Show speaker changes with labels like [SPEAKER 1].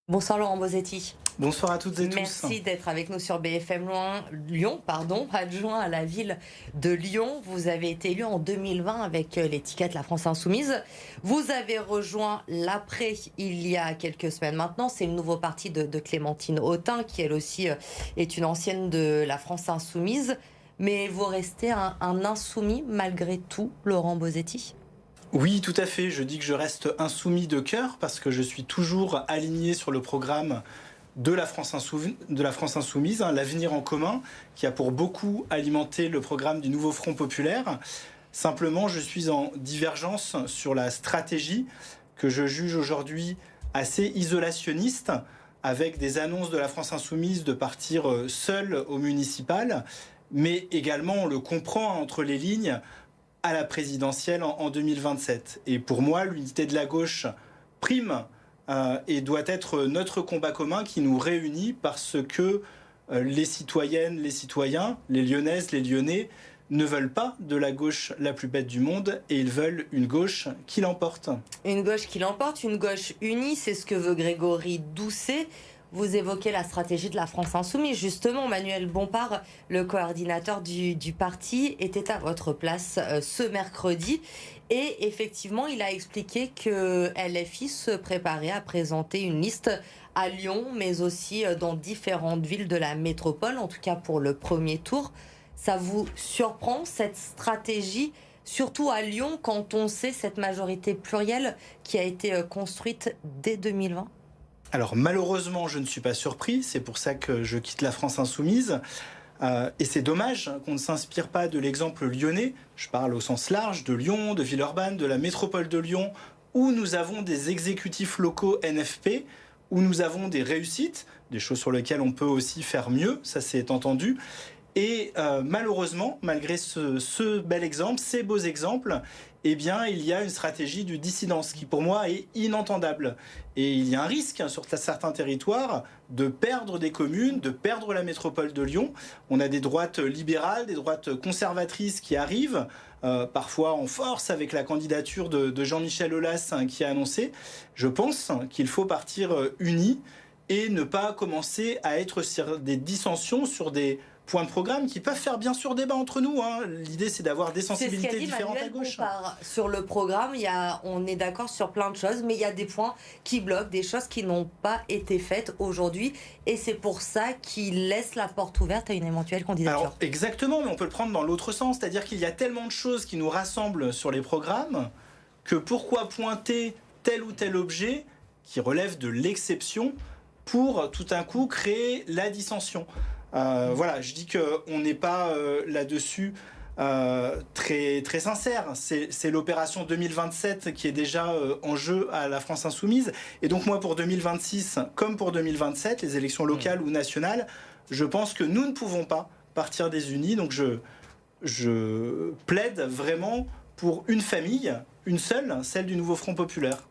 [SPEAKER 1] Bonsoir Laurent Bosetti.
[SPEAKER 2] Bonsoir à toutes et tous.
[SPEAKER 1] Merci d'être avec nous sur BFM Lyon, adjoint à la ville de Lyon. Vous avez été élu en 2020 avec l'étiquette La France Insoumise. Vous avez rejoint l'Après il y a quelques semaines maintenant. C'est le nouveau parti de Clémentine Autain, qui elle aussi est une ancienne de La France Insoumise. Mais vous restez un insoumis malgré tout, Laurent Bosetti?
[SPEAKER 2] Oui, tout à fait. Je dis que je reste insoumis de cœur parce que je suis toujours aligné sur le programme de la France Insoumise, l'avenir en commun, qui a pour beaucoup alimenté le programme du nouveau Front populaire. Simplement, je suis en divergence sur la stratégie que je juge aujourd'hui assez isolationniste, avec des annonces de la France Insoumise de partir seul au municipal, mais également, on le comprend entre les lignes, à la présidentielle en 2027. Et pour moi, l'unité de la gauche prime et doit être notre combat commun qui nous réunit, parce que les citoyennes, les citoyens, les Lyonnaises, les Lyonnais ne veulent pas de la gauche la plus bête du monde, et ils veulent une gauche qui l'emporte.
[SPEAKER 1] Une gauche qui l'emporte, une gauche unie, c'est ce que veut Grégory Doucet. Vous évoquez la stratégie de la France Insoumise. Justement, Manuel Bompard, le coordinateur du parti, était à votre place ce mercredi. Et effectivement, il a expliqué que LFI se préparait à présenter une liste à Lyon, mais aussi dans différentes villes de la métropole, en tout cas pour le premier tour. Ça vous surprend, cette stratégie, surtout à Lyon, quand on sait cette majorité plurielle qui a été construite dès 2020 ?
[SPEAKER 2] Alors malheureusement, je ne suis pas surpris, c'est pour ça que je quitte la France Insoumise. Et c'est dommage qu'on ne s'inspire pas de l'exemple lyonnais. Je parle au sens large de Lyon, de Villeurbanne, de la métropole de Lyon, où nous avons des exécutifs locaux NFP, où nous avons des réussites, des choses sur lesquelles on peut aussi faire mieux, ça c'est entendu. Et malheureusement, malgré ce bel exemple, ces beaux exemples, eh bien, il y a une stratégie de dissidence qui, pour moi, est inentendable. Et il y a un risque sur certains territoires de perdre des communes, de perdre la métropole de Lyon. On a des droites libérales, des droites conservatrices qui arrivent, parfois en force avec la candidature de Jean-Michel Aulas qui a annoncé. Je pense qu'il faut partir unis et ne pas commencer à être sur des dissensions, sur des points de programme qui peuvent faire bien sûr débat entre nous. L'idée, c'est d'avoir des sensibilités différentes à gauche.
[SPEAKER 1] Sur le programme, on est d'accord sur plein de choses, mais il y a des points qui bloquent, des choses qui n'ont pas été faites aujourd'hui, et c'est pour ça qu'il laisse la porte ouverte à une éventuelle candidature.
[SPEAKER 2] Alors, exactement, mais on peut le prendre dans l'autre sens, c'est-à-dire qu'il y a tellement de choses qui nous rassemblent sur les programmes que pourquoi pointer tel ou tel objet qui relève de l'exception pour tout un coup créer la dissension. Voilà, je dis qu'on n'est pas là-dessus très, très sincère. C'est l'opération 2027 qui est déjà en jeu à la France Insoumise. Et donc moi, pour 2026, comme pour 2027, les élections locales ou nationales, je pense que nous ne pouvons pas partir désunis. Donc je plaide vraiment pour une famille, une seule, celle du nouveau Front populaire.